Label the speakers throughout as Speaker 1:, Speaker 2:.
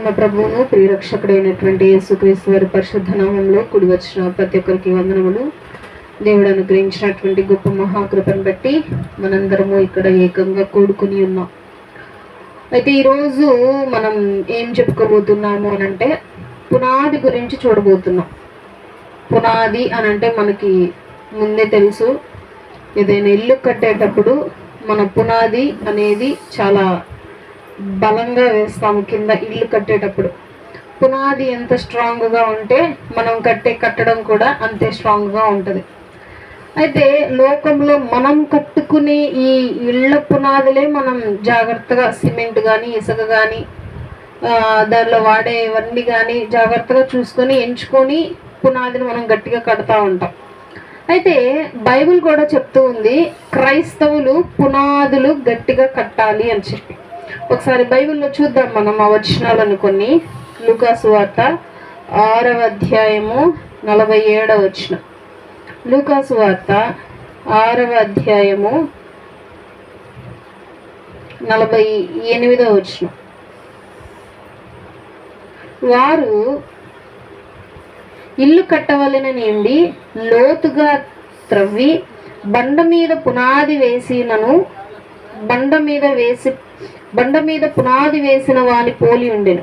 Speaker 1: మన ప్రభువును ప్రియరక్షకుడైనటువంటి యేసుక్రీస్తు వారి పరిశుద్ధ నామంలో కూడి వచ్చిన ప్రతి ఒక్కరికి వందనములు. దేవుడు అనుగ్రహించినటువంటి గొప్ప మహాకృపను బట్టి మనందరము ఇక్కడ ఏకంగా కూడుకుని ఉన్నాం. అయితే ఈరోజు మనం ఏం చెప్పుకోబోతున్నాము అనంటే పునాది గురించి చూడబోతున్నాం. పునాది అనంటే మనకి ముందే తెలుసు, ఏదైనా ఇల్లు కట్టేటప్పుడు మన పునాది అనేది చాలా బలంగా వేస్తాము. కింద ఇల్లు కట్టేటప్పుడు పునాది ఎంత స్ట్రాంగ్గా ఉంటే మనం కట్టడం కూడా అంతే స్ట్రాంగ్గా ఉంటుంది. అయితే లోకంలో మనం కట్టుకునే ఈ ఇళ్ళ పునాదులే మనం జాగ్రత్తగా సిమెంట్ కానీ ఇసుక కానీ దానిలో వాడేవన్నీ కానీ జాగ్రత్తగా చూసుకొని ఎంచుకొని పునాదిని మనం గట్టిగా కడతా ఉంటాం. అయితే బైబిల్ కూడా చెప్తూ ఉంది, క్రైస్తవులు పునాదులు గట్టిగా కట్టాలి అని చెప్పి. ఒకసారి బైబిల్లో చూద్దాం మనం ఆ వచనాలను కొన్ని. లూకా సువార్త 6వ అధ్యాయము 47వ వచనం. లూకా సువార్త 6వ అధ్యాయము 48వ వచనం. వారు ఇల్లు కట్టవలెనని ఉండి లోతుగా త్రవ్వి బండ మీద పునాది వేసిన వాని పోలి ఉండెను.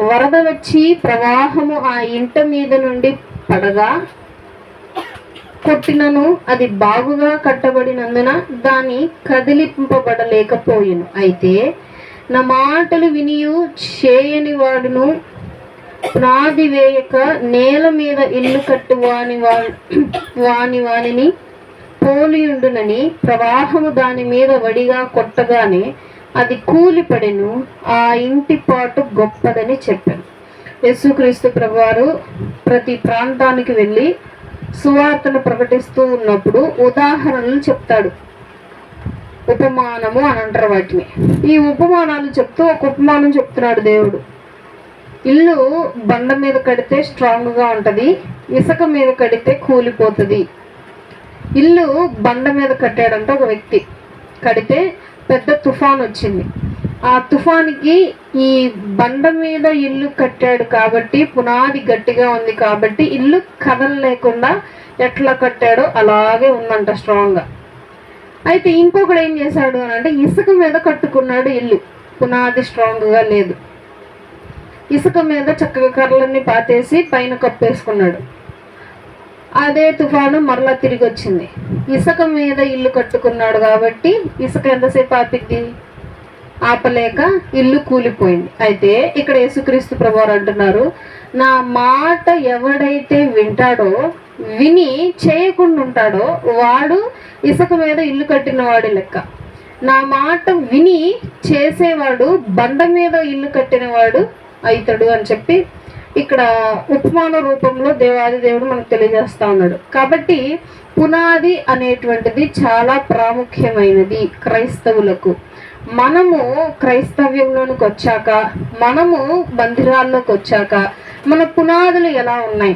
Speaker 1: వరద వచ్చి ప్రవాహము ఆ ఇంట మీద నుండి పడగా కొట్టినను అది బాగుగా కట్టబడినందున దాని కదిలింపబడలేకపోయెను. అయితే నా మాటలు వినియు చేయని వాడును పునాది వేయక నేల మీద ఇల్లు కట్టు వానిని పోలియుండునని ప్రవాహము దాని మీద వడిగా కొట్టగానే అది కూలిపడెను. ఆ ఇంటి పాటు గొప్పదని చెప్పాను. యేసుక్రీస్తు ప్రభువారు ప్రతి ప్రాంతానికి వెళ్ళి సువార్తను ప్రకటిస్తూ ఉన్నప్పుడు ఉదాహరణలు చెప్తాడు. ఉపమానము అని అంటారు వాటిని. ఈ ఉపమానాలు చెప్తూ ఒక ఉపమానం చెప్తున్నాడు దేవుడు. ఇల్లు బండ మీద కడితే స్ట్రాంగ్గా ఉంటుంది, ఇసుక మీద కడితే కూలిపోతుంది. ఇల్లు బండ మీద కట్టాడంటే ఒక వ్యక్తి, కడితే పెద్ద తుఫాన్ వచ్చింది. ఆ తుఫానికి ఈ బండ మీద ఇల్లు కట్టాడు కాబట్టి పునాది గట్టిగా ఉంది కాబట్టి ఇల్లు కదలలేకుండా ఎట్లా కట్టాడో అలాగే ఉందంట స్ట్రాంగ్గా. అయితే ఇంకొకడు ఏం చేశాడు అని అంటే ఇసుక మీద కట్టుకున్నాడు ఇల్లు, పునాది స్ట్రాంగ్గా లేదు. ఇసుక మీద చక్కగా కర్రలన్నీ పాతేసి పైన కప్పేసుకున్నాడు. అదే తుఫాను మరలా తిరిగి వచ్చింది. ఇసుక మీద ఇల్లు కట్టుకున్నాడు కాబట్టి ఇసుక ఎంతసేపు ఆపిద్ది, ఆపలేక ఇల్లు కూలిపోయింది. అయితే ఇక్కడ యేసుక్రీస్తు ప్రభువారు అంటున్నారు, నా మాట ఎవడైతే వింటాడో, విని చేయకుండా ఉంటాడో వాడు ఇసుక మీద ఇల్లు కట్టిన వాడి లెక్క. నా మాట విని చేసేవాడు బండ మీద ఇల్లు కట్టినవాడు అవుతాడు అని చెప్పి ఇక్కడ ఉపమాన రూపంలో దేవాది దేవుడు మనకు తెలియజేస్తా ఉన్నాడు. కాబట్టి పునాది అనేటువంటిది చాలా ప్రాముఖ్యమైనది క్రైస్తవులకు. మనము క్రైస్తవ్యంలోనికి వచ్చాక, మనము మందిరాల్లోకి వచ్చాక మన పునాదులు ఎలా ఉన్నాయి,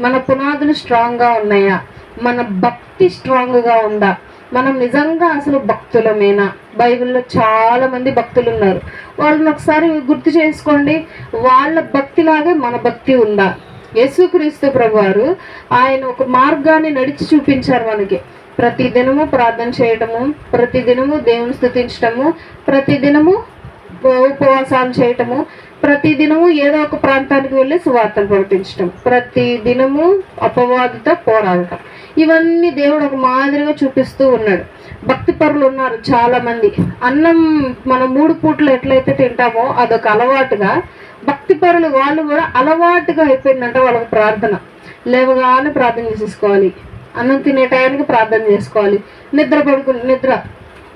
Speaker 1: మన పునాదులు స్ట్రాంగ్గా ఉన్నాయా, మన భక్తి స్ట్రాంగ్గా ఉందా, మనం నిజంగా అసలు భక్తులమేనా? బైబిల్లో చాలా మంది భక్తులు ఉన్నారు, వాళ్ళని ఒకసారి గుర్తు చేసుకోండి. వాళ్ళ భక్తిలాగే మన భక్తి ఉందా? యేసుక్రీస్తు ప్రభువారు ఆయన ఒక మార్గాన్ని నడిచి చూపించారు మనకి. ప్రతిదినము ప్రార్థన చేయటము, ప్రతిదినము దేవుని స్తుతించటము, ప్రతిదినము ఉపవాసాలు చేయటము, ప్రతిదినము ఏదో ఒక ప్రాంతానికి వెళ్ళి సువార్తను ప్రకటించటం, ప్రతిదినము అపవాదితో పోరాడటం, ఇవన్నీ దేవుడు ఒక మాదిరిగా చూపిస్తూ ఉన్నాడు. భక్తి పరులు ఉన్నారు చాలా మంది. అన్నం మనం 3 పూటలు ఎట్లయితే తింటామో అదొక అలవాటుగా భక్తి పరులు వాళ్ళు కూడా అలవాటుగా అయిపోయిందంటే వాళ్ళకి ప్రార్థన. లేవగానే ప్రార్థన చేసేసుకోవాలి, అన్నం తినే టయానికి ప్రార్థన చేసుకోవాలి, నిద్ర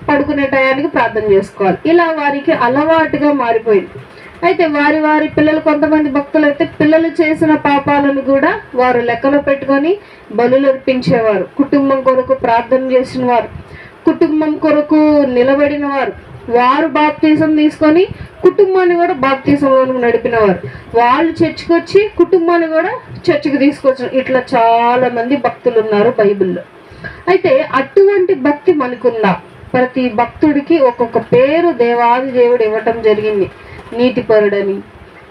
Speaker 1: పడుకునే టయానికి ప్రార్థన చేసుకోవాలి. ఇలా వారికి అలవాటుగా మారిపోయింది. అయితే వారి పిల్లలు, కొంతమంది భక్తులు అయితే పిల్లలు చేసిన పాపాలను కూడా వారు లెక్కలో పెట్టుకొని బలులు అర్పించేవారు. కుటుంబం కొరకు ప్రార్థన చేసిన వారు, కుటుంబం కొరకు నిలబడిన వారు, వారు బాప్తీసం తీసుకొని కుటుంబాన్ని కూడా బాప్తీసంలోకి నడిపినవారు, వాళ్ళు చర్చికి వచ్చి కుటుంబాన్ని కూడా చర్చికి తీసుకొచ్చిన, ఇట్లా చాలా మంది భక్తులు ఉన్నారు బైబిల్లో. అయితే అటువంటి భక్తి మనకుందా? ప్రతి భక్తుడికి ఒక్కొక్క పేరు దేవాది దేవుడు ఇవ్వటం జరిగింది. నీతిపరుడని,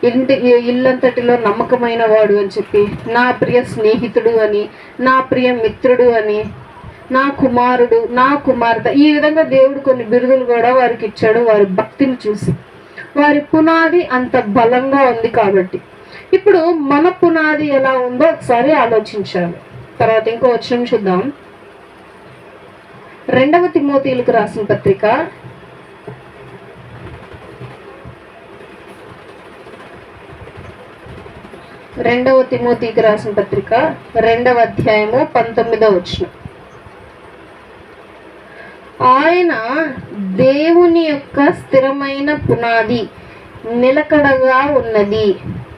Speaker 1: ఇల్లంతటిలో నమ్మకమైన వాడు అని చెప్పి, నా ప్రియ స్నేహితుడు అని, నా ప్రియ మిత్రుడు అని, నా కుమారుడు, నా కుమార్తె, ఈ విధంగా దేవుడు కొన్ని బిరుదులు కూడా వారికి ఇచ్చాడు. వారి భక్తిని చూసి వారి పునాది అంత బలంగా ఉంది కాబట్టి. ఇప్పుడు మన పునాది ఎలా ఉందో ఒకసారి ఆలోచించాలి. తర్వాత ఇంకో వచనం చూద్దాం. 2వ తిమోతీయులకు రాసిన పత్రిక 2వ తిమోతికి రాసిన పత్రిక 2వ అధ్యాయము 19వ వచనం. ఆయన దేవుని యొక్క స్థిరమైన పునాది నిలకడగా ఉన్నది,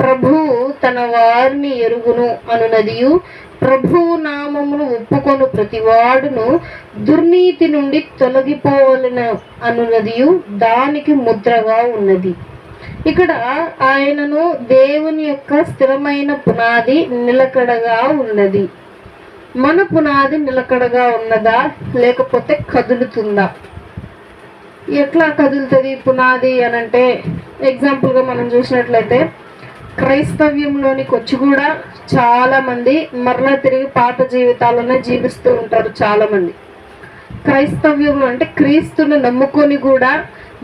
Speaker 1: ప్రభువు తన వారిని ఎరుగును అనునదియు, ప్రభువు నామమును ఒప్పుకొను ప్రతివాడును దుర్నీతి నుండి తొలగిపోవలన అనునదియు దానికి ముద్రగా ఉన్నది. ఇక్కడ ఆయనను దేవుని యొక్క స్థిరమైన పునాది నిలకడగా ఉన్నది. మన పునాది నిలకడగా ఉన్నదా, లేకపోతే కదులుతుందా? ఎట్లా కదులుతుంది పునాది అనంటే, ఎగ్జాంపుల్గా మనం చూసినట్లయితే క్రైస్తవ్యంలోనికి వచ్చి కూడా చాలా మంది మరలా తిరిగి పాత జీవితాలనే జీవిస్తూ ఉంటారు. చాలా మంది క్రైస్తవ్యం అంటే క్రీస్తుని నమ్ముకొని కూడా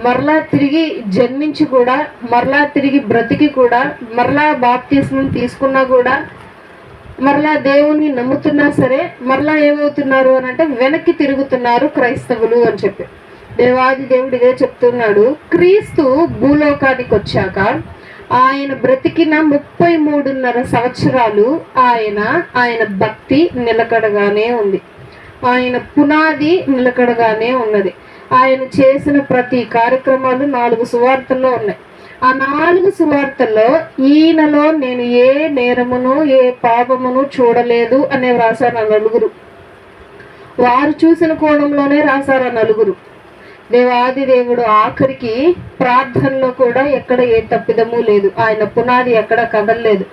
Speaker 1: మరలా తిరిగి జన్మించి కూడా మరలా తిరిగి బ్రతికి కూడా మరలా బాప్తిస్మం తీసుకున్నా కూడా మరలా దేవుణ్ణి నమ్ముతున్నా సరే మరలా ఏమవుతున్నారు అని అంటే వెనక్కి తిరుగుతున్నారు క్రైస్తవులు అని చెప్పి దేవాది దేవుడు ఇదే చెప్తున్నాడు. క్రీస్తు భూలోకానికి వచ్చాక ఆయన బ్రతికిన 33.5 సంవత్సరాలు ఆయన భక్తి నిలకడగానే ఉంది. ఆయన పునాది నిలకడగానే ఉన్నది. ఆయన చేసిన ప్రతి కార్యక్రమాలు 4 సువార్తల్లో ఉన్నాయి. ఆ 4 సువార్తల్లో ఈయనలో నేను ఏ నేరమును ఏ పాపమును చూడలేదు అనే రాశారు ఆ 4. వారు చూసిన కోణంలోనే రాశారు ఆ 4. దేవాది దేవుడు ఆఖరికి ప్రార్థనలో కూడా ఎక్కడ ఏ తప్పిదము లేదు. ఆయన పునాది ఎక్కడ కదలలేదు.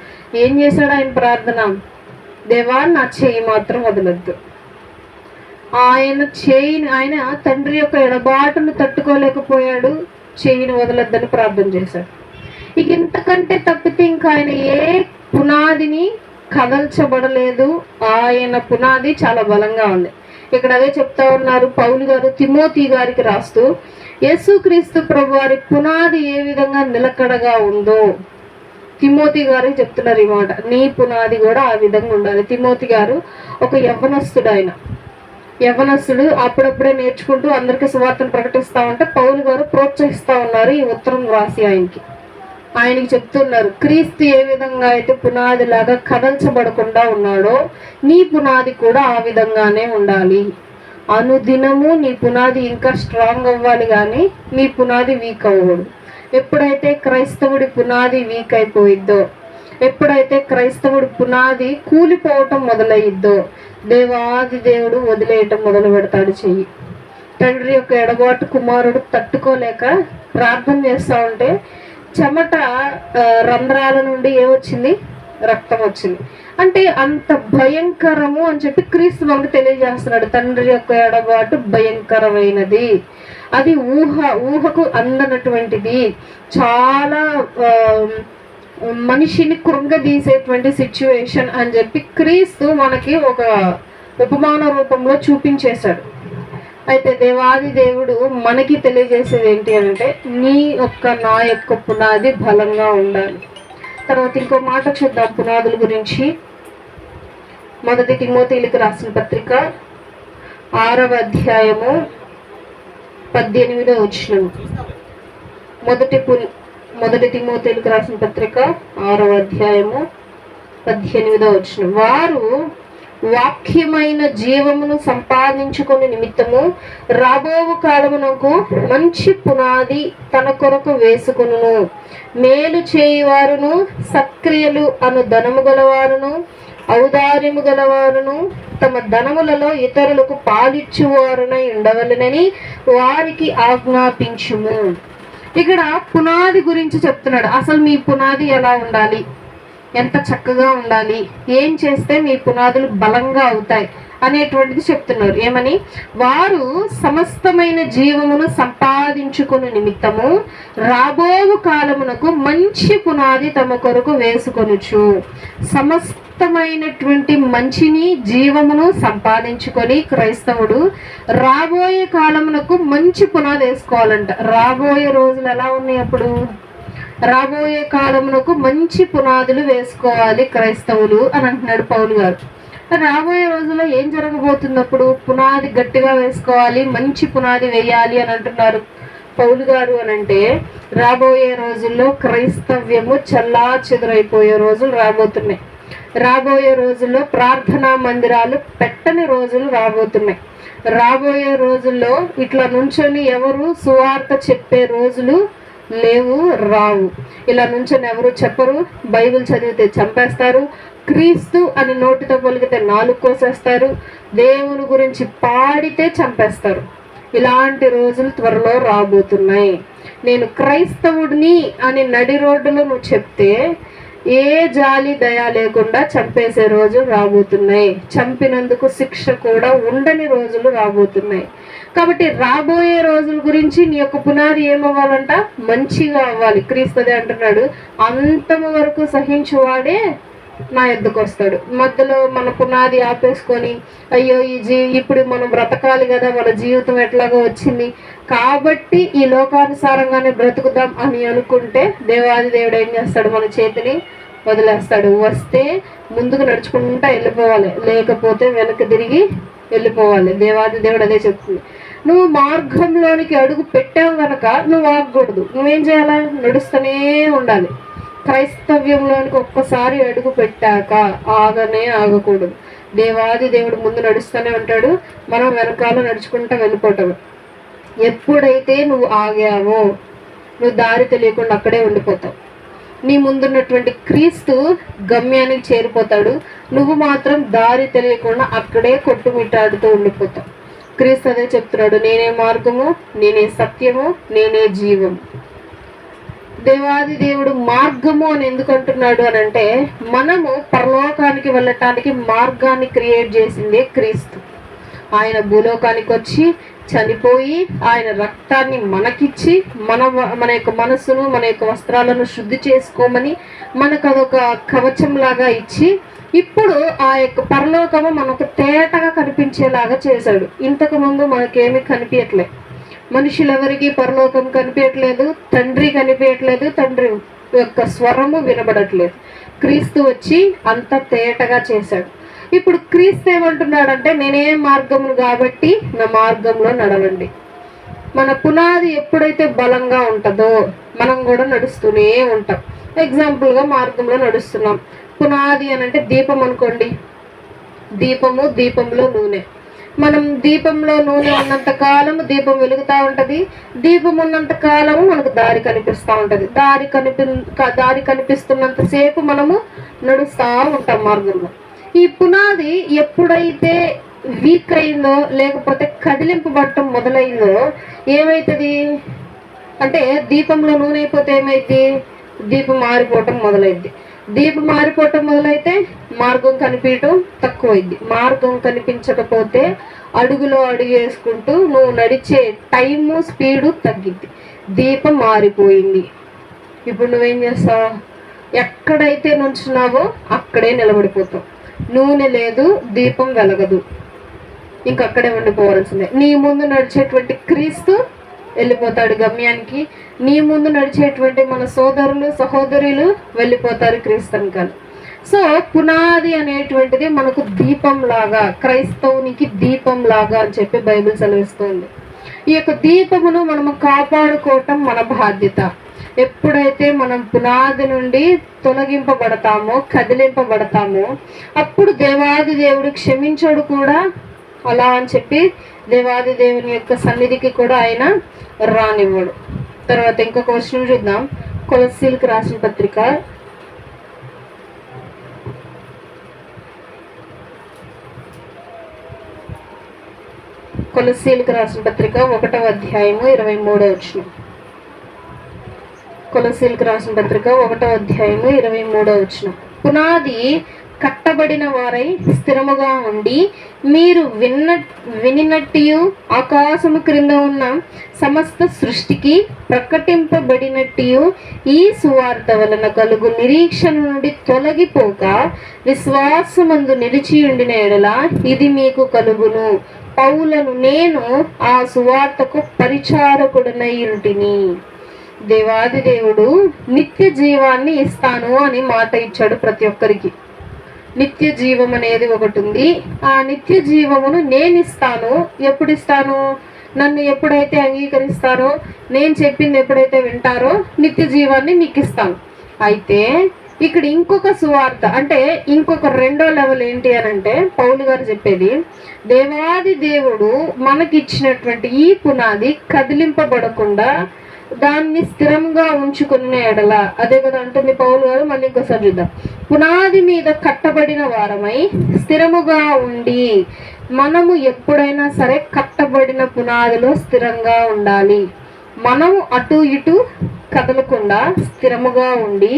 Speaker 1: ఏం చేశాడు ఆయన ప్రార్థన? దేవా నా చేయి మాత్రం వదలొద్దు. ఆయన తండ్రి యొక్క ఎడబాటును తట్టుకోలేకపోయాడు, చేయిని వదలొద్దని ప్రార్థన చేశాడు. ఇక ఇంతకంటే తప్పితే ఇంకా ఆయన ఏ పునాదిని కదల్చబడలేదు. ఆయన పునాది చాలా బలంగా ఉంది. ఇక్కడ అదే చెప్తా ఉన్నారు పౌలు గారు తిమోతి గారికి రాస్తూ, యేసుక్రీస్తు ప్రభు వారి పునాది ఏ విధంగా నిలకడగా ఉందో తిమోతి గారికి చెప్తున్నారు ఈ మాట. నీ పునాది కూడా ఆ విధంగా ఉండాలి. తిమోతి గారు ఒక యవ్వనస్తుడు అప్పుడప్పుడే నేర్చుకుంటూ అందరికీ సువార్తను ప్రకటిస్తా ఉంటే పౌలు గారు ప్రోత్సహిస్తా ఉన్నారు ఈ ఉత్తరం రాసి ఆయనకి చెప్తున్నారు, క్రీస్తు ఏ విధంగా అయితే పునాది లాగా కదల్చబడకుండా ఉన్నాడో నీ పునాది కూడా ఆ విధంగానే ఉండాలి. అనుదినము నీ పునాది ఇంకా స్ట్రాంగ్ అవ్వాలి, కానీ నీ పునాది వీక్ అవ్వకూడదు. ఎప్పుడైతే క్రైస్తవుడి పునాది వీక్ అయిపోయిద్దో, ఎప్పుడైతే క్రైస్తవుడి పునాది కూలిపోవటం మొదలయ్యిద్దో దేవాది దేవుడు వదిలేయటం మొదలు పెడతాడు. చెయ్యి తండ్రి యొక్క ఎడబాటు కుమారుడు తట్టుకోలేక ప్రార్థన చేస్తా ఉంటే చెమట రంధ్రాల నుండి ఏమొచ్చింది? రక్తం వచ్చింది. అంటే అంత భయంకరము అని చెప్పి క్రీస్తు మనకు తెలియజేస్తున్నాడు. తండ్రి యొక్క ఎడబాటు భయంకరమైనది, అది ఊహకు అందనటువంటిది, చాలా మనిషిని కృంగదీసేటువంటి సిచ్యువేషన్ అని చెప్పి క్రీస్తు మనకి ఒక ఉపమాన రూపంలో చూపించేశాడు. అయితే దేవాది దేవుడు మనకి తెలియజేసేది ఏంటి అంటే నా యొక్క పునాది బలంగా ఉండాలి. తర్వాత ఇంకో మాట చూద్దాం పునాదుల గురించి. 1 తిమోతీయులకు రాసిన పత్రిక 6వ అధ్యాయము 18వ వచనం. 1 తిమోతీయులకు రాసిన పత్రిక 6వ అధ్యాయము 18వ వచనం. వారు వాక్యమైన జీవమును సంపాదించుకుని నిమిత్తము రాబోవు కాలమునకు మంచి పునాది తన కొరకు వేసుకును, మేలు చేయువారును సత్క్రియలు అను ధనము గలవారును ఔదార్యము గలవారును తమ ధనములలో ఇతరులకు పాలిచ్చువారునై ఉండవలెనని వారికి ఆజ్ఞాపించుము. ఇక్కడ పునాది గురించి చెప్తున్నాడు. అసలు మీ పునాది ఎలా ఉండాలి? ఎంత చక్కగా ఉండాలి, ఏం చేస్తే మీ పునాదులు బలంగా అవుతాయి అనేటువంటిది చెప్తున్నారు. ఏమని? వారు సమస్తమైన జీవమును సంపాదించుకుని నిమిత్తము రాబోవు కాలమునకు మంచి పునాది తమ కొరకు వేసుకొనుచు. సమస్తమైనటువంటి మంచిని, జీవమును సంపాదించుకొని క్రైస్తవుడు రాబోయే కాలమునకు మంచి పునాది వేసుకోవాలంట. రాబోయే రోజులు ఎలా ఉన్నాయి? అప్పుడు రాబోయే కాలమునకు మంచి పునాదులు వేసుకోవాలి క్రైస్తవులు అని అంటున్నాడు పౌలు గారు. రాబోయే రోజుల్లో ఏం జరగబోతున్నప్పుడు పునాది గట్టిగా వేసుకోవాలి, మంచి పునాది వేయాలి అని అంటున్నారు పౌలు గారు. అని అంటే రాబోయే రోజుల్లో క్రైస్తవ్యము చల్లా చెదురైపోయే రోజులు రాబోతున్నాయి. రాబోయే రోజుల్లో ప్రార్థనా మందిరాలు పెట్టని రోజులు రాబోతున్నాయి. రాబోయే రోజుల్లో ఇట్లా నుంచొని ఎవరు సువార్త చెప్పే రోజులు లేవు, రావు. ఇలా నుంచొని ఎవరు చెప్పరు. బైబిల్ చదివితే చంపేస్తారు, క్రీస్తు అని నోటితో పలికితే నాలుగు కోసేస్తారు, దేవుని గురించి పాడితే చంపేస్తారు. ఇలాంటి రోజులు త్వరలో రాబోతున్నాయి. నేను క్రైస్తవుడిని అని నడి రోడ్డులో నువ్వు చెప్తే ఏ జాలి దయ లేకుండా చంపేసే రోజులు రాబోతున్నాయి. చంపినందుకు శిక్ష కూడా ఉండని రోజులు రాబోతున్నాయి. కాబట్టి రాబోయే రోజుల గురించి నీ యొక్క పునాది ఏమవ్వాలంట? మంచిగా అవ్వాలి. క్రీస్తుదే అంటున్నాడు, అంతము వరకు సహించువాడే నా ఎద్దుకు వస్తాడు. మధ్యలో మన పునాది ఆపేసుకొని అయ్యో ఇప్పుడు మనం బ్రతకాలి కదా, మన జీవితం ఎట్లాగో వచ్చింది కాబట్టి ఈ లోకానుసారంగానే బ్రతుకుదాం అని అనుకుంటే దేవాది దేవుడు ఏం చేస్తాడు? మన చేతిని వదిలేస్తాడు. వస్తే ముందుకు నడుచుకుంటా వెళ్ళిపోవాలి, లేకపోతే వెనక్కి తిరిగి వెళ్ళిపోవాలి. దేవాది దేవుడు అదే చెప్తుంది. నువ్వు మార్గంలోనికి అడుగు పెట్టావు కనుక నువ్వు ఆగకూడదు. నువ్వేం చేయాలి? నడుస్తూనే ఉండాలి. క్రైస్తవ్యంలోనికి ఒక్కసారి అడుగు పెట్టాక ఆగకూడదు. దేవాది దేవుడు ముందు నడుస్తూనే ఉంటాడు, మనం వెనకాల నడుచుకుంటా వెళ్ళిపోవటం. ఎప్పుడైతే నువ్వు ఆగావో నువ్వు దారి తెలియకుండా అక్కడే ఉండిపోతావు. నీ ముందున్నటువంటి క్రీస్తు గమ్యానికి చేరిపోతాడు, నువ్వు మాత్రం దారి తెలియకుండా అక్కడే కొట్టుమిట్టాడుతూ ఉండిపోతావు. క్రీస్తు అదే చెప్తున్నాడు, నేనే మార్గము, నేనే సత్యము, నేనే జీవము. దేవాది దేవుడు మార్గము అని ఎందుకు అంటున్నాడు అని అంటే, మనము పరలోకానికి వెళ్ళటానికి మార్గాన్ని క్రియేట్ చేసిందే క్రీస్తు. ఆయన భూలోకానికి వచ్చి చనిపోయి ఆయన రక్తాన్ని మనకిచ్చి మన యొక్క మనసును, మన యొక్క వస్త్రాలను శుద్ధి చేసుకోమని మనకు అదొక కవచం లాగా ఇచ్చి ఇప్పుడు ఆ యొక్క పరలోకము మనకు తేటగా కనిపించేలాగా చేశాడు. ఇంతకు ముందు మనకేమీ కనిపించట్లేదు. మనుషులెవరికి పరలోకం కనిపించట్లేదు, తండ్రి కనిపించట్లేదు, తండ్రి యొక్క స్వరము వినబడట్లేదు. క్రీస్తు వచ్చి అంత తేటగా చేశాడు. ఇప్పుడు క్రీస్తు ఏమంటున్నాడంటే, నేనే మార్గమును కాబట్టి నా మార్గంలో నడవండి. మన పునాది ఎప్పుడైతే బలంగా ఉంటుందో మనం కూడా నడుస్తూనే ఉంటాం. ఎగ్జాంపుల్గా మార్గంలో నడుస్తున్నాం. పునాది అని అంటే దీపం అనుకోండి. దీపము, దీపంలో నూనె. మనం దీపంలో నూనె ఉన్నంత కాలము దీపం వెలుగుతూ ఉంటుంది. దీపం ఉన్నంత కాలము మనకు దారి కనిపిస్తూ ఉంటుంది. దారి కనిపిస్తున్నంతసేపు మనము నడుస్తూ ఉంటాం మార్గంలో. ఈ పునాది ఎప్పుడైతే వీక్ అయిందో, లేకపోతే కదిలింపబడటం మొదలైందో ఏమవుతుంది అంటే, దీపంలో నూనె అయిపోతే ఏమైంది? దీపం మారిపోవటం మొదలైంది. దీపం మారిపోవటం మొదలైతే మార్గం కనిపించడం తక్కువైంది. మార్గం కనిపించకపోతే అడుగులో అడుగు వేసుకుంటూ నువ్వు నడిచే టైము, స్పీడు తగ్గింది. దీపం మారిపోయింది. ఇప్పుడు నువ్వేం చేస్తావు? ఎక్కడైతే నుంచున్నావో అక్కడే నిలబడిపోతావు. నూనె లేదు, దీపం వెలగదు, ఇంకక్కడే ఉండిపోవాల్సిందే. నీ ముందు నడిచేటువంటి క్రీస్తు వెళ్ళిపోతాడు గమ్యానికి. నీ ముందు నడిచేటువంటి మన సోదరులు, సహోదరులు వెళ్ళిపోతారు క్రీస్తునికని. సో పునాది అనేటువంటిది మనకు దీపం లాగా, క్రైస్తవునికి దీపం లాగా అని చెప్పి బైబిల్ సెలవిస్తుంది. ఈ యొక్క దీపమును మనము కాపాడుకోవటం మన బాధ్యత. ఎప్పుడైతే మనం పునాది నుండి తొలగింపబడతామో, కదిలింపబడతామో, అప్పుడు దేవాది దేవుడు క్షమించడు కూడా. అలా అని చెప్పి దేవాది దేవుని యొక్క సన్నిధికి కూడా ఆయన రానివ్వడు. తర్వాత ఇంకొక వచనం చూద్దాం. కొలస్సీలకు రాసిన పత్రిక కొలస్సీలకు రాసిన పత్రిక 1వ అధ్యాయము 23వ వచనం. కొలసీలకు రాసిన పత్రిక 1వ అధ్యాయము 23వ వచనం. పునాది కట్టబడిన వారై స్థిరముగా ఉండి మీరు వినినట్టు ఆకాశము క్రింద ఉన్న సమస్త సృష్టికి ప్రకటింపబడినట్టు ఈ సువార్త వలన కలుగు నిరీక్షణ నుండి తొలగిపోక విశ్వాసమందు నిలిచి ఉండిన ఎడల ఇది మీకు కలుగును. పౌలను నేను ఆ సువార్తకు పరిచారకుడనై ఉంటిని. దేవాది దేవుడు నిత్య జీవాన్ని ఇస్తాను అని మాట ఇచ్చాడు ప్రతి ఒక్కరికి. నిత్య జీవం అనేది ఒకటి ఉంది. ఆ నిత్య జీవమును నేను ఇస్తాను. ఎప్పుడు ఇస్తాను? నన్ను ఎప్పుడైతే అంగీకరిస్తారో, నేను చెప్పింది ఎప్పుడైతే వింటారో నిత్య జీవాన్ని మీకు ఇస్తాను. అయితే ఇక్కడ ఇంకొక సువార్త, అంటే ఇంకొక రెండో లెవెల్ ఏంటి అని అంటే, పౌలు గారు చెప్పేది, దేవాది దేవుడు మనకిచ్చినటువంటి ఈ పునాది కదిలింపబడకుండా దాన్ని స్థిరంగా ఉంచుకున్న ఎడల, అదే కదా అంటుంది పౌలు గారు. మళ్ళీ ఇంకోసారి చూద్దాం. పునాది మీద కట్టబడిన వారమై స్థిరముగా ఉండి, మనము ఎప్పుడైనా సరే కట్టబడిన పునాదిలో స్థిరంగా ఉండాలి. మనము అటు ఇటు కదలకుండా స్థిరముగా ఉండి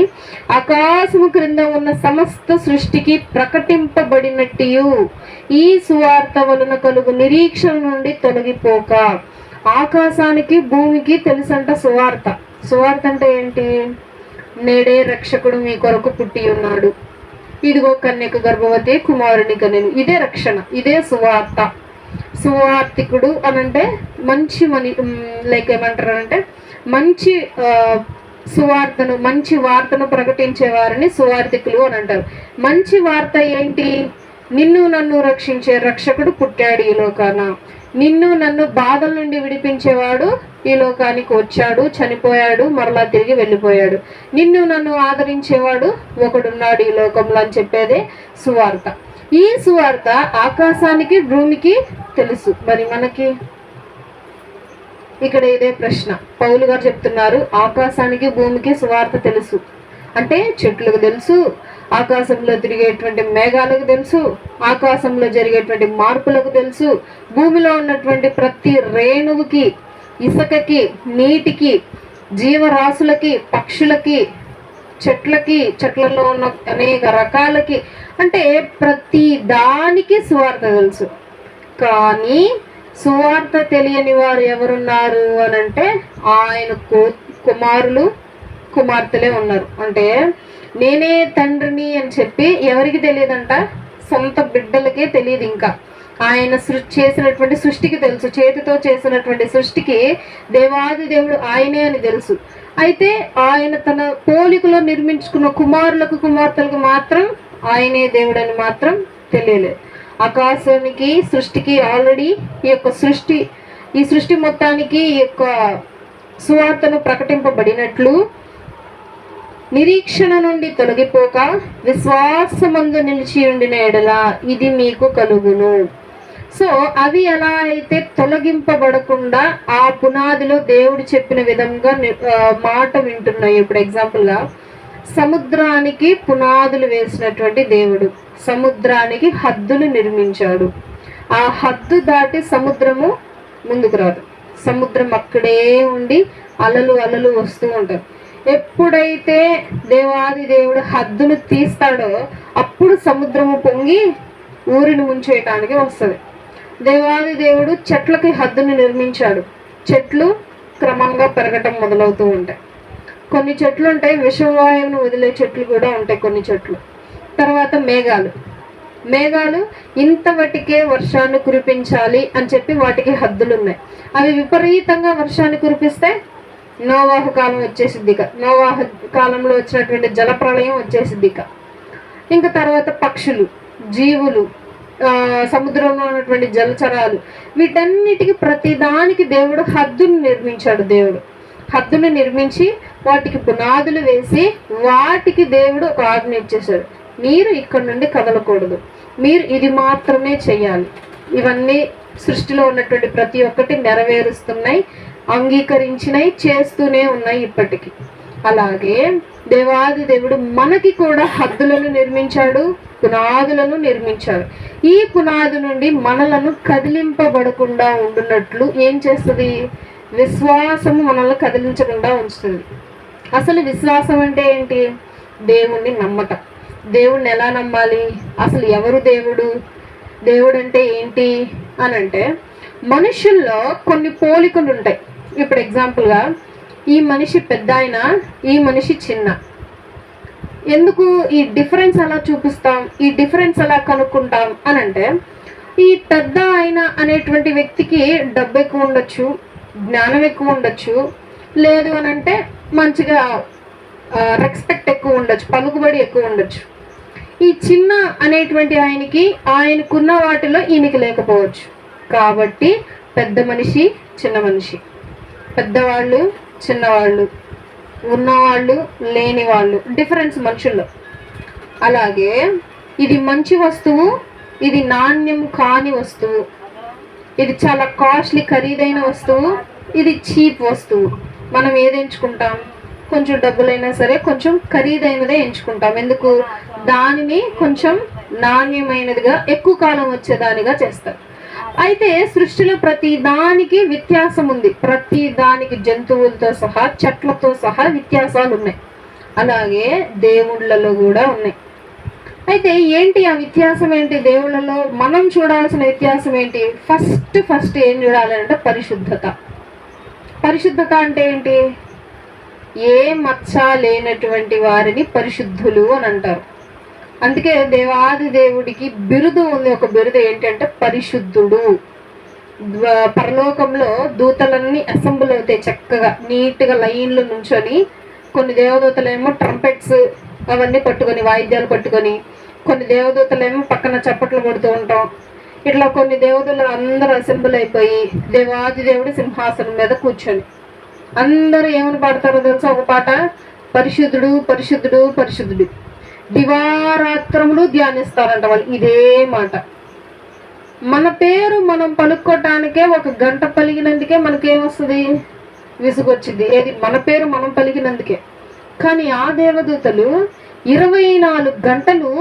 Speaker 1: ఆకాశము క్రింద ఉన్న సమస్త సృష్టికి ప్రకటింపబడినట్టు ఈ సువార్త వలన కలుగు నిరీక్షణ నుండి తొలగిపోక. ఆకాశానికి భూమికి తెలుసంట సువార్త. సువార్త అంటే ఏంటి? నేడే రక్షకుడు మీ కొరకు పుట్టి ఉన్నాడు, ఇదిగో కన్యక గర్భవతి కుమారుని కనెను. ఇదే రక్షణ, ఇదే సువార్త. సువార్తికుడు అనంటే మంచి లైక్ ఏమంటారు అంటే మంచి సువార్తను, మంచి వార్తను ప్రకటించే వారిని సువార్తికులు అని అంటారు. మంచి వార్త ఏంటి? నిన్ను నన్ను రక్షించే రక్షకుడు పుట్టాడు ఈ లోకాన. నిన్ను నన్ను బాధల నుండి విడిపించేవాడు ఈ లోకానికి వచ్చాడు, చనిపోయాడు, మరలా తిరిగి వెళ్ళిపోయాడు. నిన్ను నన్ను ఆదరించేవాడు ఒకడున్నాడు ఈ లోకంలో అని చెప్పేదే సువార్త. ఈ సువార్త ఆకాశానికి భూమికి తెలుసు. మరి మనకి ఇక్కడ ఇదే ప్రశ్న. పౌలు గారు చెప్తున్నారు, ఆకాశానికి భూమికి సువార్త తెలుసు అంటే చెట్లకు తెలుసు, ఆకాశంలో తిరిగేటువంటి మేఘాలకు తెలుసు, ఆకాశంలో జరిగేటువంటి మార్పులకు తెలుసు, భూమిలో ఉన్నటువంటి ప్రతి రేణువుకి, ఇసుకకి, నీటికి, జీవరాశులకి, పక్షులకి, చెట్లకి, చెట్లలో ఉన్న అనేక రకాలకి, అంటే ప్రతి దానికి సువార్త తెలుసు. కానీ సువార్త తెలియని వారు ఎవరున్నారు అని అంటే ఆయన కుమారులు కుమార్తెలే ఉన్నారు. అంటే నేనే తండ్రిని అని చెప్పి ఎవరికి తెలియదంట? సొంత బిడ్డలకే తెలియదు. ఇంకా ఆయన చేసినటువంటి సృష్టికి తెలుసు, చేతితో చేసినటువంటి సృష్టికి దేవాది దేవుడు ఆయనే అని తెలుసు. అయితే ఆయన తన పోలికలో నిర్మించుకున్న కుమారులకు కుమార్తెలకు మాత్రం ఆయనే దేవుడు అని మాత్రం తెలియలేదు. ఆకాశానికి సృష్టికి ఆల్రెడీ ఈ సృష్టి మొత్తానికి ఈ యొక్క సువార్తను ప్రకటింపబడినట్లు నిరీక్షణ నుండి తొలగిపోక విశ్వాసమందు నిలిచి ఉండిన ఎడల ఇది మీకు కలుగును. సో అవి ఎలా అయితే తొలగింపబడకుండా ఆ పునాదిలో దేవుడు చెప్పిన విధంగా మాట వింటున్నాయి. ఇప్పుడు ఎగ్జాంపుల్గా సముద్రానికి పునాదులు వేసినటువంటి దేవుడు సముద్రానికి హద్దులు నిర్మించాడు. ఆ హద్దు దాటి సముద్రము ముందుకు రాదు. సముద్రం అక్కడే ఉండి అలలు అలలు వస్తూ ఉంటాయి. ఎప్పుడైతే దేవాది దేవుడు హద్దును తీస్తాడో అప్పుడు సముద్రము పొంగి ఊరిని ముంచేయటానికి వస్తుంది. దేవాది దేవుడు చెట్లకి హద్దును నిర్మించాడు. చెట్లు క్రమంగా పెరగటం మొదలవుతూ ఉంటాయి. కొన్ని చెట్లు ఉంటాయి, విషవాయువును వదిలే చెట్లు కూడా ఉంటాయి కొన్ని చెట్లు. తర్వాత మేఘాలు ఇంతవటికే వర్షాన్ని కురిపించాలి అని చెప్పి వాటికి హద్దులు ఉన్నాయి. అవి విపరీతంగా వర్షాన్ని కురిపిస్తే నోవాహు కాలం వచ్చేసిద్దిక. నోవాహు కాలంలో వచ్చినటువంటి జలప్రళయం వచ్చేసిద్దిక. ఇంకా తర్వాత పక్షులు, జీవులు, సముద్రంలో ఉన్నటువంటి జలచరాలు, వీటన్నిటికి ప్రతిదానికి దేవుడు హద్దును నిర్మించాడు. దేవుడు హద్దును నిర్మించి వాటికి పునాదులు వేసి వాటికి దేవుడు ఒక ఆజ్ఞ ఇచ్చేశాడు. మీరు ఇక్కడ నుండి కదలకూడదు, మీరు ఇది మాత్రమే చెయ్యాలి. ఇవన్నీ సృష్టిలో ఉన్నటువంటి ప్రతి ఒక్కటి నెరవేరుస్తున్నాయి, అంగీకరించినాయి, చేస్తూనే ఉన్నాయి ఇప్పటికీ. అలాగే దేవాది దేవుడు మనకి కూడా హద్దులను నిర్మించాడు, పునాదులను నిర్మించాడు. ఈ పునాది నుండి మనలను కదిలింపబడకుండా ఉండున్నట్లు ఏం చేస్తుంది? విశ్వాసము మనల్ని కదిలించకుండా ఉంచుతుంది. అసలు విశ్వాసం అంటే ఏంటి? దేవుణ్ణి నమ్మటం. దేవుణ్ణి ఎలా నమ్మాలి? అసలు ఎవరు దేవుడు? దేవుడు అంటే ఏంటి అని అంటే, మనుషుల్లో కొన్ని పోలికలు ఉంటాయి. ఇప్పుడు ఎగ్జాంపుల్గా ఈ మనిషి పెద్ద ఆయన, ఈ మనిషి చిన్న. ఎందుకు ఈ డిఫరెన్స్ ఎలా చూపిస్తాం, ఈ డిఫరెన్స్ ఎలా కనుక్కుంటాం అని అంటే, ఈ పెద్ద ఆయన అనేటువంటి వ్యక్తికి డబ్బు ఎక్కువ ఉండొచ్చు, జ్ఞానం ఎక్కువ ఉండొచ్చు, లేదు అని అంటే మంచిగా రెస్పెక్ట్ ఎక్కువ ఉండొచ్చు, పలుకుబడి ఎక్కువ ఉండొచ్చు. ఈ చిన్న అనేటువంటి ఆయనకి ఆయనకున్న వాటిలో ఈయనకి లేకపోవచ్చు. కాబట్టి పెద్ద మనిషి, చిన్న మనిషి, పెద్దవాళ్ళు, చిన్నవాళ్ళు, ఉన్నవాళ్ళు, లేని వాళ్ళు, డిఫరెన్స్ మనుషుల్లో. అలాగే ఇది మంచి వస్తువు, ఇది నాణ్యం కాని వస్తువు, ఇది చాలా కాస్ట్లీ ఖరీదైన వస్తువు, ఇది చీప్ వస్తువు. మనం ఏది ఎంచుకుంటాం? కొంచెం డబ్బులైనా సరే కొంచెం ఖరీదైనదే ఎంచుకుంటాం. ఎందుకు? దానిని కొంచెం నాణ్యమైనదిగా, ఎక్కువ కాలం వచ్చేదానిగా చేస్తారు. అయితే సృష్టిలో ప్రతి దానికి వ్యత్యాసం ఉంది. ప్రతి దానికి జంతువులతో సహా, చెట్లతో సహా వ్యత్యాసాలు ఉన్నాయి. అలాగే దేవుళ్ళలో కూడా ఉన్నాయి. అయితే ఏంటి ఆ వ్యత్యాసం? ఏంటి దేవుళ్ళలో మనం చూడాల్సిన వ్యత్యాసం ఏంటి? ఫస్ట్ ఏం చూడాలంటే పరిశుద్ధత. పరిశుద్ధత అంటే ఏంటి? ఏ మచ్చ లేనటువంటి వారిని పరిశుద్ధులు అని అంటారు. అందుకే దేవాది దేవుడికి బిరుదు ఉంది. ఒక బిరుదు ఏంటంటే పరిశుద్ధుడు. పరలోకంలో దూతలన్నీ అసెంబ్లీ అవుతాయి చక్కగా, నీట్గా లైన్లు నుంచొని. కొన్ని దేవదూతలేమో ట్రంపెట్స్ అవన్నీ పట్టుకొని, వాయిద్యాలు పట్టుకొని, కొన్ని దేవదూతలేమో పక్కన చప్పట్లు కొడుతూ ఉంటాం. ఇట్లా కొన్ని దేవతలు అందరూ అసెంబ్లీ అయిపోయి దేవాది దేవుడి సింహాసనం మీద కూర్చొని అందరూ ఏమని పాడతారో తెలుసా? ఒక పాట, పరిశుద్ధుడు పరిశుద్ధుడు పరిశుద్ధుడు. దివారాత్రములు ధ్యానిస్తారంట వాళ్ళు ఇదే మాట. మన పేరు మనం పలుక్కోటానికే 1 గంట పలికినందుకే మనకేమొస్తుంది? విసుగొచ్చింది. ఏది? మన పేరు మనం పలికినందుకే. కానీ ఆ దేవదూతలు 24 గంటలు,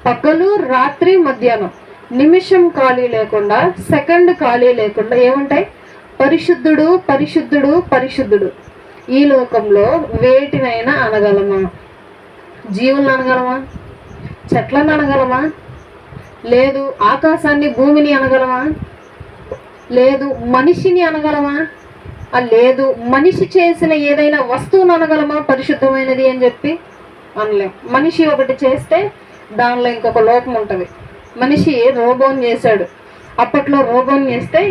Speaker 1: పగలు రాత్రి మధ్యాహ్నం, నిమిషం ఖాళీ లేకుండా, సెకండ్ ఖాళీ లేకుండా ఏముంటాయి? పరిశుద్ధుడు పరిశుద్ధుడు పరిశుద్ధుడు. ఈ లోకంలో వేటినైనా అనగలమా? జీవులను అనగలమా? చెట్లను అనగలమా? లేదు. ఆకాశాన్ని, భూమిని అనగలమా? లేదు. మనిషిని అనగలమా? లేదు. మనిషి చేసిన ఏదైనా వస్తువును అనగలమా పరిశుద్ధమైనది అని చెప్పి? అనలేం. మనిషి ఒకటి చేస్తే దానిలో ఇంకొక లోపం ఉంటుంది. మనిషి రోబోని చేశాడు. అప్పట్లో రోబోని చేస్తే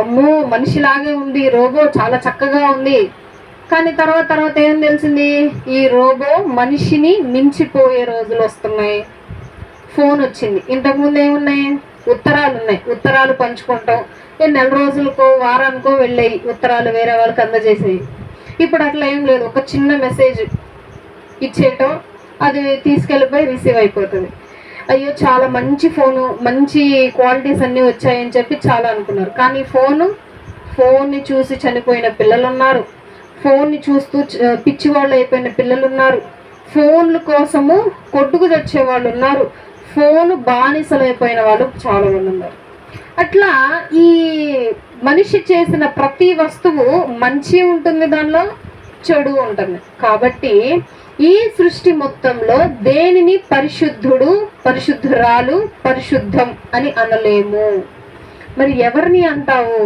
Speaker 1: అమ్మో మనిషిలాగే ఉంది, రోబో చాలా చక్కగా ఉంది. కానీ తర్వాత ఏం తెలిసింది? ఈ రోబో మనిషిని మించిపోయే రోజులు వస్తున్నాయి. ఫోన్ వచ్చింది. ఇంతకుముందు ఏమున్నాయి? ఉత్తరాలు ఉన్నాయి. ఉత్తరాలు పంచుకుంటాం. నెల రోజులకో వారానికో వెళ్ళాయి ఉత్తరాలు, వేరే వాళ్ళకి అందజేసేవి. ఇప్పుడు అట్లా ఏం లేదు. ఒక చిన్న మెసేజ్ ఇచ్చేయటం, అది తీసుకెళ్ళిపోయి రిసీవ్ అయిపోతుంది. అయ్యో చాలా మంచి ఫోను, మంచి క్వాలిటీస్ అన్నీ వచ్చాయని చెప్పి చాలా అనుకున్నారు. కానీ ఫోన్ని చూసి చనిపోయిన పిల్లలు ఉన్నారు, ఫోన్ని చూస్తూ పిచ్చి వాళ్ళు అయిపోయిన పిల్లలు ఉన్నారు, ఫోన్ల కోసము కొట్టుకు తెచ్చే వాళ్ళు ఉన్నారు, ఫోను బానిసలైపోయిన వాళ్ళు చాలా మంది ఉన్నారు. అట్లా ఈ మనిషి చేసిన ప్రతి వస్తువు మంచి ఉంటుంది, దానిలో చెడు ఉంటుంది. కాబట్టి ఈ సృష్టి మొత్తంలో దేనిని పరిశుద్ధుడు, పరిశుద్ధురాలు, పరిశుద్ధం అని అనలేము. మరి ఎవరిని అంటావు?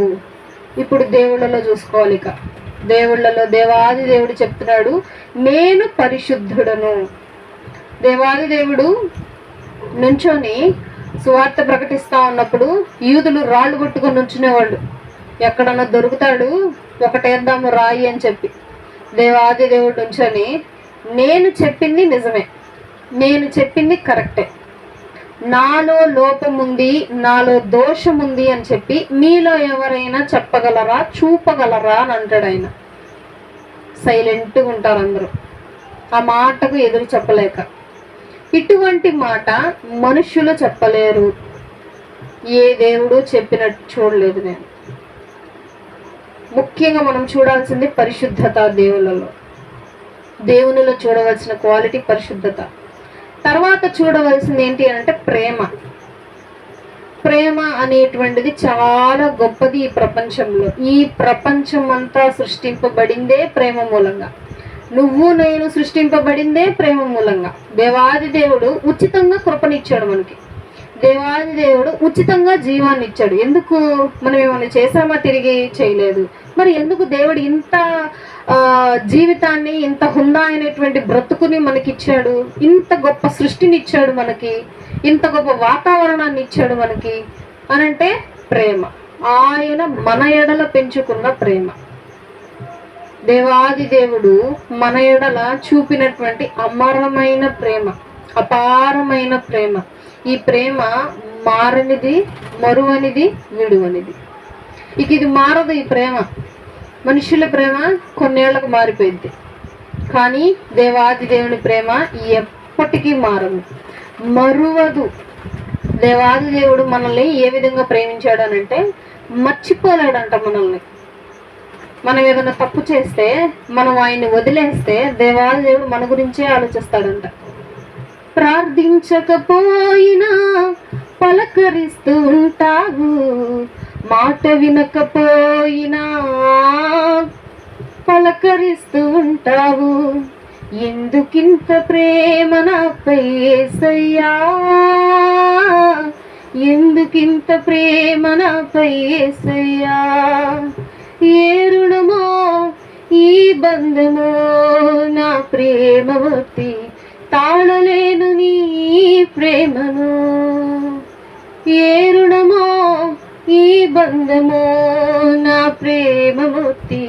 Speaker 1: ఇప్పుడు దేవుళ్ళలో చూసుకోవాలి. ఇక దేవుళ్ళలో దేవాది దేవుడు చెప్తున్నాడు, నేను పరిశుద్ధుడను. దేవాది దేవుడు నుంచొని సువార్త ప్రకటిస్తా ఉన్నప్పుడు యూదులు రాళ్ళు కొట్టుకొని నుంచునేవాళ్ళు. ఎక్కడన్నా దొరుకుతాడు ఒకటేద్దాము రాయి అని చెప్పి. దేవాది దేవుడు నుంచొని, నేను చెప్పింది నిజమే, నేను చెప్పింది కరెక్టే, నాలో లోపం ఉంది, నాలో దోషం ఉంది అని చెప్పి మీలో ఎవరైనా చెప్పగలరా, చూపగలరా అని అంటాడు ఆయన. సైలెంట్గా ఉంటారు అందరూ, ఆ మాటకు ఎదురు చెప్పలేక. ఇటువంటి మాట మనుష్యులు చెప్పలేరు. ఏ దేవుడు చెప్పినట్టు చూడలేదు నేను. ముఖ్యంగా మనం చూడాల్సింది పరిశుద్ధత. దేవునిలో చూడవలసిన క్వాలిటీ పరిశుద్ధత. తర్వాత చూడవలసింది ఏంటి అంటే ప్రేమ. ప్రేమ అనేటువంటిది చాలా గొప్పది ఈ ప్రపంచంలో. ఈ ప్రపంచం అంతా సృష్టింపబడిందే ప్రేమ మూలంగా. నువ్వు నేను సృష్టింపబడిందే ప్రేమ మూలంగా. దేవాది దేవుడు ఉచితంగా కృపనిచ్చాడు మనకి. దేవాది దేవుడు ఉచితంగా జీవాన్ని ఇచ్చాడు. ఎందుకు? మనం ఏమైనా చేసామా? తిరిగి చేయలేదు. మరి ఎందుకు దేవుడు ఇంత జీవితాన్ని, ఇంత హుందా అయినటువంటి బ్రతుకుని మనకిచ్చాడు? ఇంత గొప్ప సృష్టిని ఇచ్చాడు మనకి, ఇంత గొప్ప వాతావరణాన్ని ఇచ్చాడు మనకి అనంటే ప్రేమ. ఆయన మన ఎడల పెంచుకున్న ప్రేమ. దేవాది దేవుడు మన ఎడల చూపినటువంటి అమరమైన ప్రేమ, అపారమైన ప్రేమ. ఈ ప్రేమ మారనిది, మరువనిది, విడువనిది. ఇక ఇది మారదు. ఈ ప్రేమ, మనుషుల ప్రేమ కొన్నేళ్లకు మారిపోయింది, కానీ దేవాది దేవుని ప్రేమ ఎప్పటికీ మారదు, మరువదు. దేవాది దేవుడు మనల్ని ఏ విధంగా ప్రేమించాడు అనంటే మర్చిపోలేడంట మనల్ని. మనం ఏదైనా తప్పు చేస్తే, మనం ఆయన్ని వదిలేస్తే దేవాది దేవుడు మన గురించే ఆలోచిస్తాడంట. ప్రార్థించకపోయినా పలకరిస్తూ ఉంటావు, మాట వినకపోయినా పలకరిస్తూ ఉంటావు. ఎందుకింత ప్రేమ నాపై యేసయ్యా, ఎందుకింత ప్రేమ నాపై యేసయ్యా. ఏ రుణమో ఈ బంధమో నా ప్రేమవతి, తాళలేను నీ ప్రేమను. ఏ రుణమో ఈ బంధమో నా ప్రేమవతి,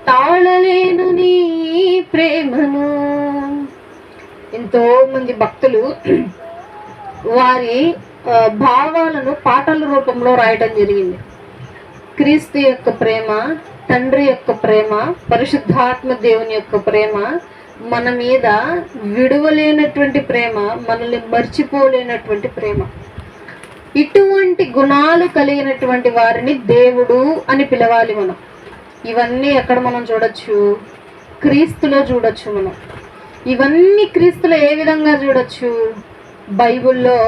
Speaker 1: తాళలేను నీ ప్రేమను. ఎంతో మంది భక్తులు వారి భావాలను పాటల రూపంలో రాయటం జరిగింది. క్రీస్తు యొక్క ప్రేమ, తండ్రి యొక్క ప్రేమ, పరిశుద్ధాత్మ దేవుని యొక్క ప్రేమ మన మీద విడువలేనటువంటి ప్రేమ, మనల్ని మర్చిపోలేనటువంటి ప్రేమ. ఇటువంటి గుణాలు కలిగినటువంటి వారిని దేవుడు అని పిలవాలి మనం. ఇవన్నీ ఎక్కడ మనం చూడొచ్చు? క్రీస్తులో చూడొచ్చు మనం. ఇవన్నీ క్రీస్తులో ఏ విధంగా చూడొచ్చు? బైబిల్లో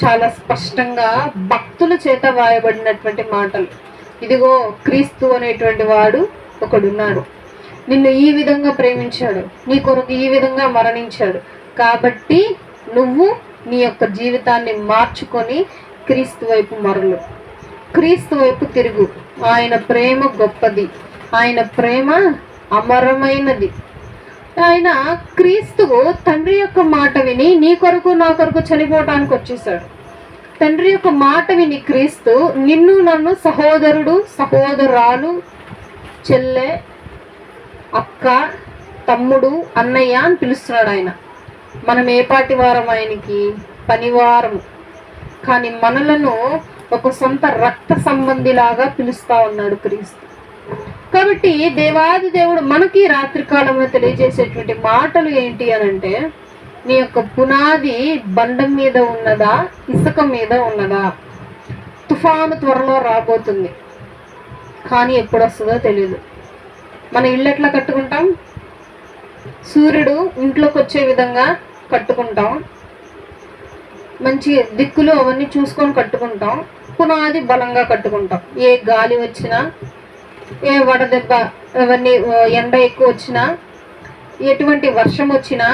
Speaker 1: చాలా స్పష్టంగా భక్తుల చేత వ్రాయబడినటువంటి మాటలు. ఇదిగో క్రీస్తు అనేటువంటి వాడు ఒకడున్నాడు, నిన్ను ఈ విధంగా ప్రేమించాడు, నీ కొరకు ఈ విధంగా మరణించాడు, కాబట్టి నువ్వు నీ యొక్క జీవితాన్ని మార్చుకొని క్రీస్తు వైపు మరలు, క్రీస్తు వైపు తిరుగు. ఆయన ప్రేమ గొప్పది, ఆయన ప్రేమ అమరమైనది. ఆయన క్రీస్తు తండ్రి యొక్క మాట విని నీ కొరకు నా కొరకు చనిపోవటానికి వచ్చేసాడు. తండ్రి యొక్క మాట విని క్రీస్తు నిన్ను నన్ను సహోదరుడు, సహోదరాలు, చెల్లె, అక్క, తమ్ముడు, అన్నయ్య అని పిలుస్తున్నాడు ఆయన. మనం ఏ పాటి వారం? ఆయనకి పనివారం. కానీ మనలను ఒక సొంత రక్త సంబంధిలాగా పిలుస్తా ఉన్నాడు క్రీస్తు. కాబట్టి దేవాది దేవుడు మనకి రాత్రికాలంలో తెలియజేసేటువంటి మాటలు ఏంటి అనంటే, నీ యొక్క పునాది బండ మీద ఉన్నదా, ఇసుక మీద ఉన్నదా? తుఫాను త్వరలో రాబోతుంది, కానీ ఎప్పుడు వస్తుందో తెలియదు. మన ఇల్లు ఎట్లా కట్టుకుంటాం? సూర్యుడు ఇంట్లోకి వచ్చే విధంగా కట్టుకుంటాం, మంచి దిక్కులు అవన్నీ చూసుకొని కట్టుకుంటాం, పునాది బలంగా కట్టుకుంటాం. ఏ గాలి వచ్చినా, ఏ వడదెబ్బ, అవన్నీ ఎండ ఎక్కువ వచ్చినా, ఎటువంటి వర్షం వచ్చినా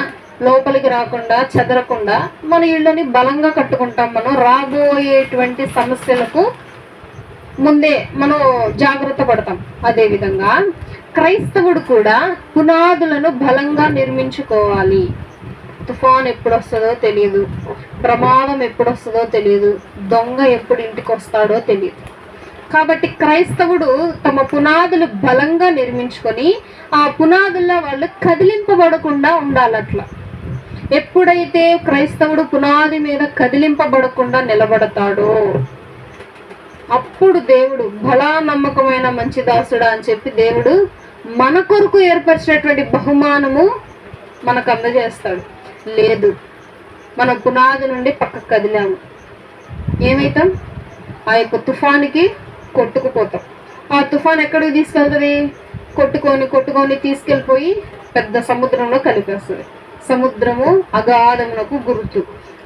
Speaker 1: లోపలికి రాకుండా, చెదరకుండా మన ఇళ్ళని బలంగా కట్టుకుంటాం. మనం రాబోయేటువంటి సమస్యలకు ముందే మనం జాగ్రత్త పడతాం. అదేవిధంగా క్రైస్తవుడు కూడా పునాదులను బలంగా నిర్మించుకోవాలి. తుఫాన్ ఎప్పుడు వస్తుందో తెలియదు, ప్రమాదం ఎప్పుడు వస్తుందో తెలియదు, దొంగ ఎప్పుడు ఇంటికి వస్తాడో తెలియదు. కాబట్టి క్రైస్తవుడు తమ పునాదులు బలంగా నిర్మించుకొని ఆ పునాదుల్లో వాళ్ళు కదిలింపబడకుండా ఉండాలి. అట్లా ఎప్పుడైతే క్రైస్తవుడు పునాది మీద కదిలింపబడకుండా నిలబడతాడో అప్పుడు దేవుడు బలా నమ్మకమైన మంచి దాసుడా అని చెప్పి దేవుడు మన కొరకు ఏర్పరిచినటువంటి బహుమానము మనకు అందజేస్తాడు. లేదు, మనం పునాది నుండి పక్కకు కదిలాము, ఏమైతాం? ఆ యొక్క తుఫానికి కొట్టుకుపోతాం. ఆ తుఫాన్ ఎక్కడికి తీసుకెళ్తుంది? కొట్టుకొని తీసుకెళ్ళిపోయి పెద్ద సముద్రంలో కలిపేస్తుంది. సముద్రము అగాధమునకు గుర్తు.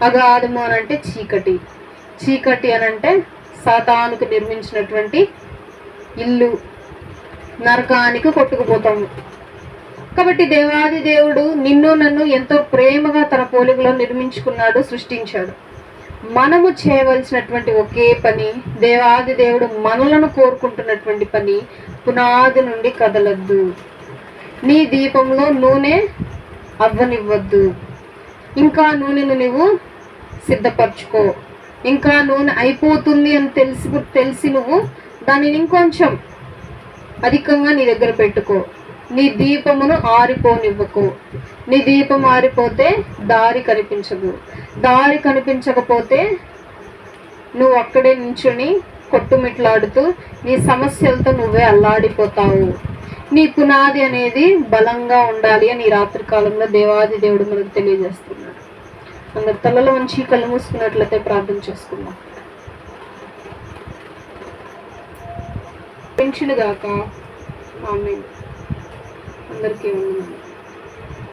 Speaker 1: అగాధము అనంటే చీకటి, చీకటి అనంటే సాతానుకు నిర్మించినటువంటి ఇల్లు, నరకానికి కొట్టుకుపోతాము. కాబట్టి దేవాది దేవుడు నిన్ను నన్ను ఎంతో ప్రేమగా తన పోలికలో నిర్మించుకున్నాడు, సృష్టించాడు. మనము చేయవలసినటువంటి ఒకే పని, దేవాది దేవుడు మనలను కోరుకుంటున్నటువంటి పని, పునాది నుండి కదలద్దు. నీ దీపంలో నూనె అవ్వనివ్వద్దు. ఇంకా నూనెను నువ్వు సిద్ధపరచుకో. ఇంకా నూనె అయిపోతుంది అని తెలిసి నువ్వు దానిని ఇంకొంచెం అధికంగా నీ దగ్గర పెట్టుకో. నీ దీపమును ఆరిపోనివ్వకు. నీ దీపం ఆరిపోతే దారి కనిపించదు. దారి కనిపించకపోతే నువ్వు అక్కడే నించుని కొట్టుమిట్లాడుతూ నీ సమస్యలతో నువ్వే అల్లాడిపోతావు. నీ పునాది అనేది బలంగా ఉండాలి అని ఈ రాత్రి కాలంలో దేవాది దేవుడు మనకు తెలియజేస్తున్నాడు. అందరి తలలో మంచి కళ్ళు మూసుకున్నట్లయితే ప్రార్థన చేసుకుందాం. పెంచునుగాక. ఆమేన్. అందరికీ వందనాలు.